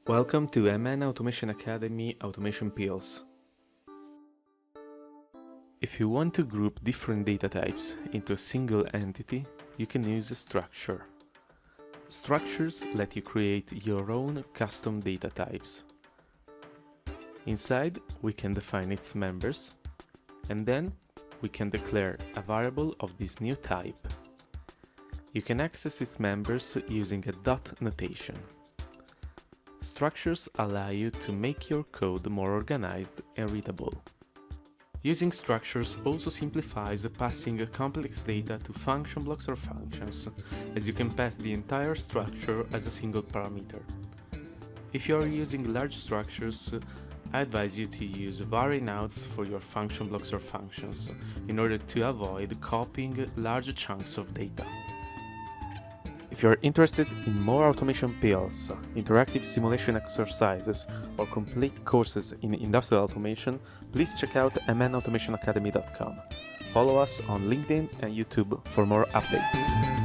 Welcome to MN Automation Academy Automation Pills. If you want to group different data types into a single entity, you can use a structure. Structures let you create your own custom data types. Inside, we can define its members, and then we can declare a variable of this new type. You can access its members using a dot notation. Structures allow you to make your code more organized and readable. Using structures also simplifies passing complex data to function blocks or functions, as you can pass the entire structure as a single parameter. If you are using large structures, I advise you to use var-inouts for your function blocks or functions, in order to avoid copying large chunks of data. If you are interested in more automation pills, interactive simulation exercises, or complete courses in industrial automation, please check out mnautomationacademy.com. Follow us on LinkedIn and YouTube for more updates.